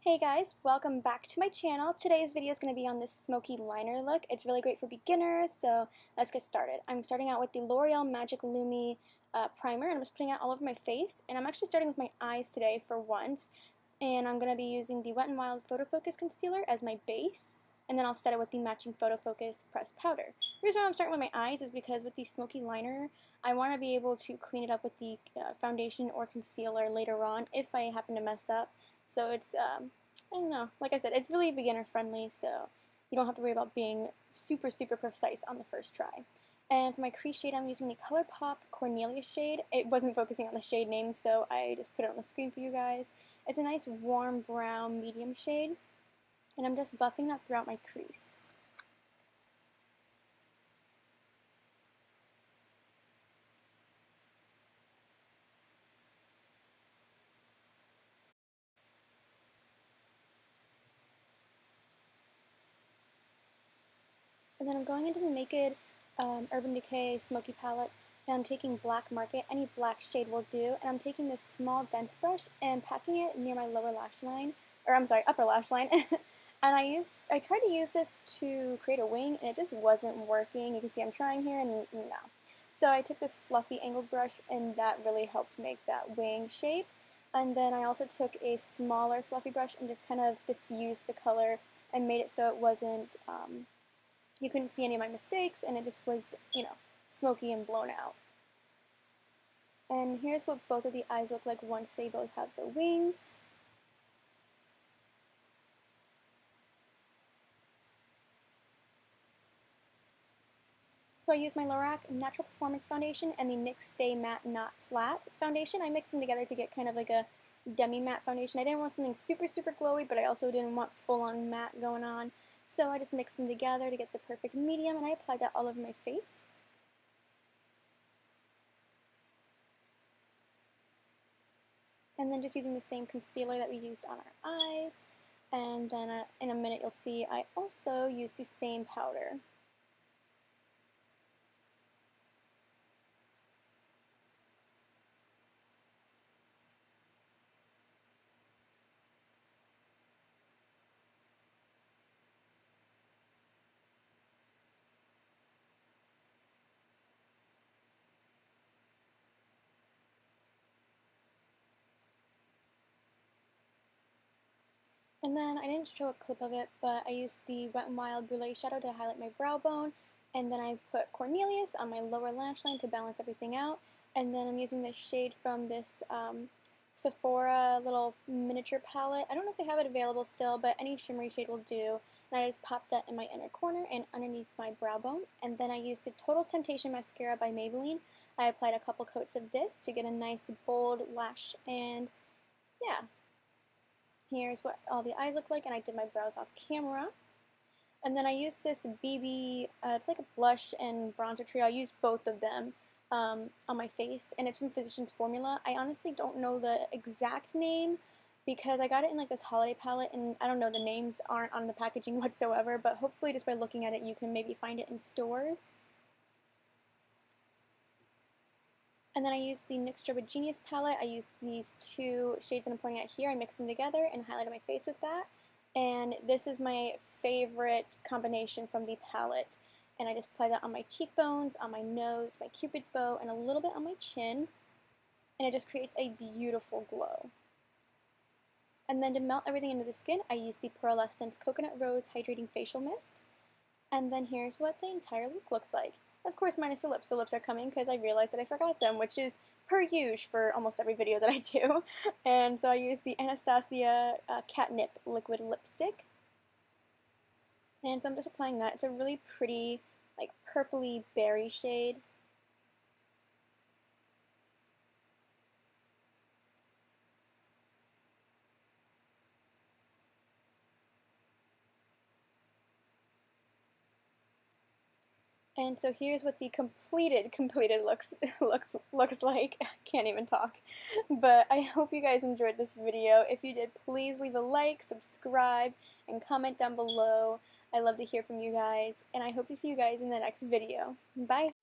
Hey guys, welcome back to my channel. Today's video is going to be on this smoky liner look. It's really great for beginners, so let's get started. I'm starting out with the L'Oreal Magic Lumi primer, and I'm just putting it all over my face. And I'm actually starting with my eyes today for once. And I'm going to be using the Wet n Wild Photo Focus Concealer as my base. And then I'll set it with the matching Photo Focus pressed powder. The reason why I'm starting with my eyes is because with the smoky liner, I want to be able to clean it up with the foundation or concealer later on if I happen to mess up. So it's, I don't know, like I said, it's really beginner friendly, so you don't have to worry about being super precise on the first try. And for my crease shade, I'm using the ColourPop Cornelia shade. It wasn't focusing on the shade name, so I just put it on the screen for you guys. It's a nice warm brown medium shade, and I'm just buffing that throughout my crease. And then I'm going into the Naked Urban Decay Smoky palette, and I'm taking Black Market. Any black shade will do. And I'm taking this small dense brush and packing it near my lower lash line, or I'm sorry, upper lash line. And I tried to use this to create a wing, and it just wasn't working. You can see I'm trying here, and no. So I took this fluffy angled brush, and that really helped make that wing shape. And then I also took a smaller fluffy brush and just kind of diffused the color and made it so it wasn't you couldn't see any of my mistakes, and it just was, smoky and blown out. And here's what both of the eyes look like once they both have the wings. So I used my Lorac Natural Performance Foundation and the NYX Stay Matte Not Flat Foundation. I mixed them together to get kind of like a demi-matte foundation. I didn't want something super glowy, but I also didn't want full-on matte going on. So I just mixed them together to get the perfect medium, and I applied that all over my face. And then just using the same concealer that we used on our eyes. And then in a minute you'll see I also used the same powder. And then I didn't show a clip of it, but I used the Wet n Wild Brulee shadow to highlight my brow bone, and then I put Cornelius on my lower lash line to balance everything out. And then I'm using this shade from this Sephora little miniature palette. I don't know if they have it available still, but any shimmery shade will do. And I just popped that in my inner corner and underneath my brow bone. And then I used the Total Temptation Mascara by Maybelline. I applied a couple coats of this to get a nice bold lash, and yeah. Here's what all the eyes look like, and I did my brows off camera. And then I used this BB, it's like a blush and bronzer trio. I used both of them on my face, and it's from Physicians Formula. I honestly don't know the exact name because I got it in like this holiday palette, and I don't know, the names aren't on the packaging whatsoever, but hopefully just by looking at it you can maybe find it in stores. And then I used the NYX Strobe Genius palette. I used these two shades that I'm pointing at here. I mixed them together and highlighted my face with that. And this is my favorite combination from the palette. And I just apply that on my cheekbones, on my nose, my cupid's bow, and a little bit on my chin. And it just creates a beautiful glow. And then to melt everything into the skin, I used the Pearlescence Coconut Rose Hydrating Facial Mist. And then here's what the entire look looks like. Of course, minus the lips. The lips are coming because I realized that I forgot them, which is per usual for almost every video that I do. And so I used the Anastasia Catnip Liquid Lipstick. And so I'm just applying that. It's a really pretty, like, purpley berry shade. And so here's what the completed looks like. I can't even talk. But I hope you guys enjoyed this video. If you did, please leave a like, subscribe, and comment down below. I love to hear from you guys, and I hope to see you guys in the next video. Bye!